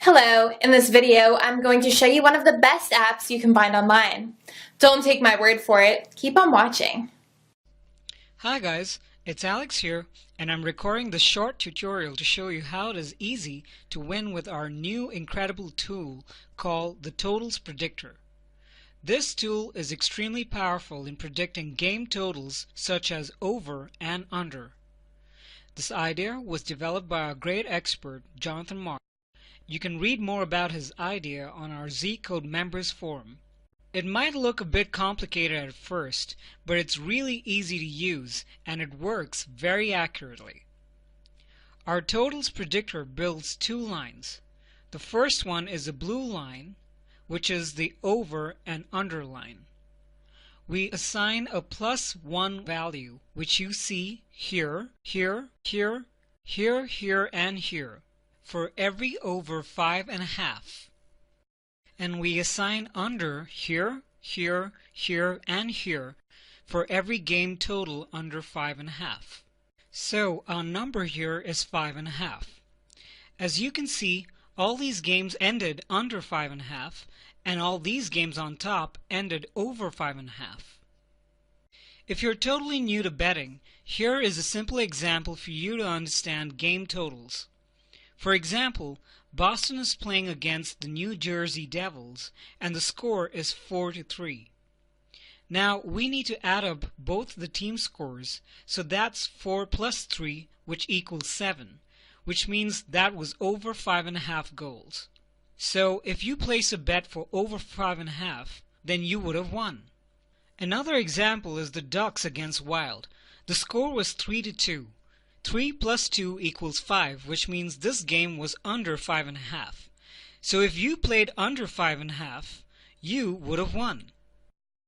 Hello, in this video I'm going to show you one of the best apps you can find online. Don't take my word for it, keep on watching. Hi guys, it's Alex here and I'm recording this short tutorial to show you how it is easy to win with our new incredible tool called the Totals Predictor. This tool is extremely powerful in predicting game totals such as over and under. This idea was developed by our great expert Jonathan Mark. You can read more about his idea on our Z-Code members forum. It might look a bit complicated at first, but it's really easy to use and it works very accurately. Our totals predictor builds two lines. The first one is a blue line, which is the over and under line. We assign a +1 value, which you see here, here, here, here, here, and here, for every over 5.5. And we assign under here, here, here, and here for every game total under 5.5. So our number here is 5.5. As you can see, all these games ended under 5.5, and all these games on top ended over 5.5. If you're totally new to betting, here is a simple example for you to understand game totals. For example, Boston is playing against the New Jersey Devils and the score is 4-3. Now we need to add up both the team scores, so that's 4 plus 3, which equals 7, which means that was over 5.5 goals. So if you place a bet for over 5.5, then you would have won. Another example is the Ducks against Wild. The score was 3-2. 3 plus 2 equals 5, which means this game was under 5.5. So if you played under 5.5, you would have won.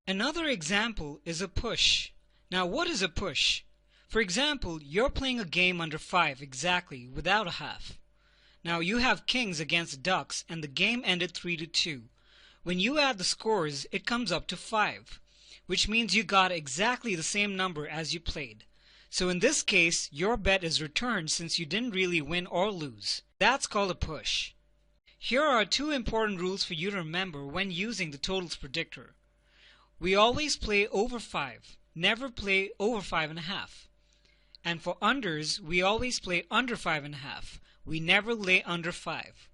Another example is a push. Now what is a push? For example, you're playing a game under 5 exactly, without a half. Now you have Kings against Ducks and the game ended 3-2. When you add the scores, it comes up to 5, which means you got exactly the same number as you played. So in this case, your bet is returned since you didn't really win or lose. That's called a push. Here are two important rules for you to remember when using the totals predictor. We always play over 5, never play over 5.5. And for unders, we always play under 5.5. We never lay under 5.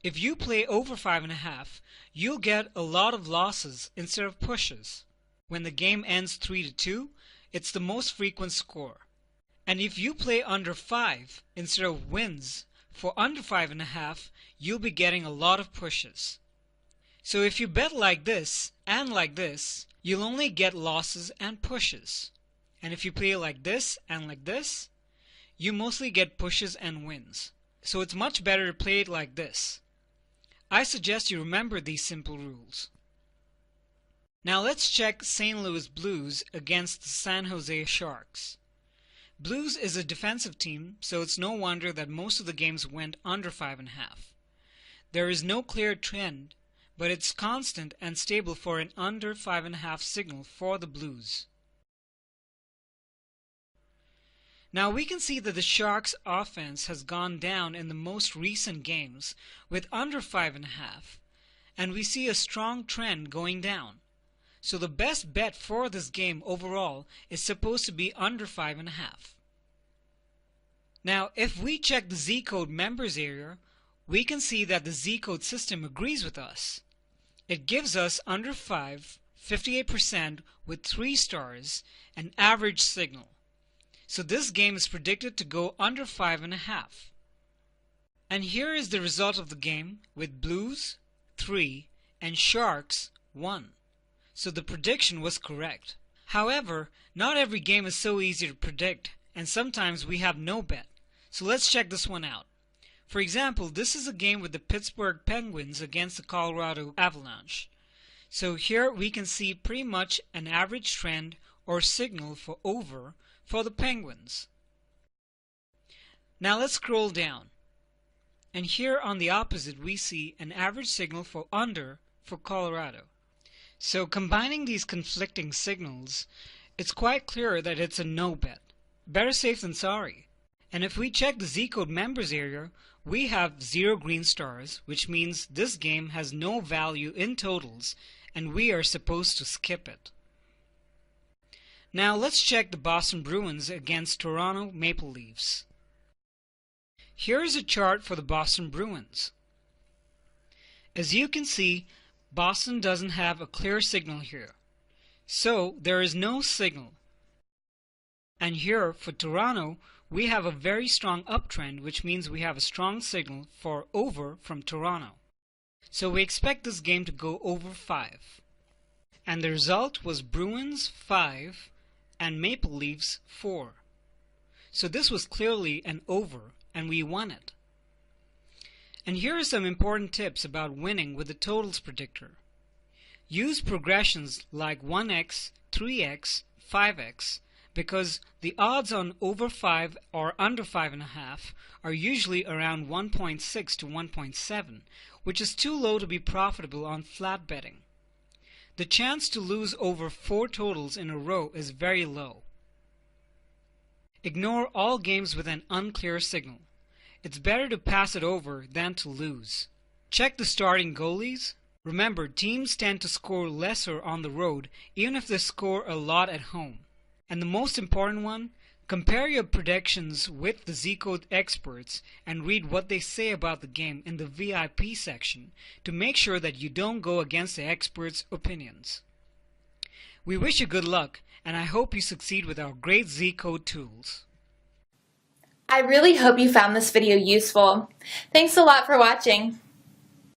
If you play over 5.5, you'll get a lot of losses instead of pushes. When the game ends 3-2, it's the most frequent score. And if you play under 5 instead of wins, for under 5.5, you'll be getting a lot of pushes. So if you bet like this and like this, you'll only get losses and pushes. And if you play like this and like this, you mostly get pushes and wins. So it's much better to play it like this. I suggest you remember these simple rules. Now let's check St. Louis Blues against the San Jose Sharks. Blues is a defensive team, so it's no wonder that most of the games went under 5.5. There is no clear trend, but it's constant and stable for an under 5.5 signal for the Blues. Now we can see that the Sharks' offense has gone down in the most recent games with under 5.5, and we see a strong trend going down. So the best bet for this game overall is supposed to be under 5.5. Now if we check the Z-Code members area, we can see that the Z-Code system agrees with us. It gives us under 5, 58% with 3 stars, an average signal. So this game is predicted to go under 5.5. And here is the result of the game with Blues 3 and Sharks 1. So the prediction was correct. However, not every game is so easy to predict, and sometimes we have no bet. So let's check this one out. For example, this is a game with the Pittsburgh Penguins against the Colorado Avalanche. So here we can see pretty much an average trend or signal for over for the Penguins. Now let's scroll down. And here on the opposite we see an average signal for under for Colorado. So combining these conflicting signals, it's quite clear that it's a no bet. Better safe than sorry. And if we check the Z-code members area, we have 0 green stars, which means this game has no value in totals and we are supposed to skip it. Now let's check the Boston Bruins against Toronto Maple Leafs. Here is a chart for the Boston Bruins. As you can see, Boston doesn't have a clear signal here. So there is no signal. And here for Toronto, we have a very strong uptrend, which means we have a strong signal for over from Toronto. So we expect this game to go over 5. And the result was Bruins 5 and Maple Leafs 4. So this was clearly an over and we won it. And here are some important tips about winning with the totals predictor. Use progressions like 1x, 3x, 5x because the odds on over 5 or under 5.5 are usually around 1.6 to 1.7, which is too low to be profitable on flat betting. The chance to lose over 4 totals in a row is very low. Ignore all games with an unclear signal. It's better to pass it over than to lose. Check the starting goalies. Remember, teams tend to score lesser on the road even if they score a lot at home. And the most important one, compare your predictions with the Z-code experts and read what they say about the game in the VIP section to make sure that you don't go against the experts' opinions. We wish you good luck, and I hope you succeed with our great Z-code tools. I really hope you found this video useful. Thanks a lot for watching.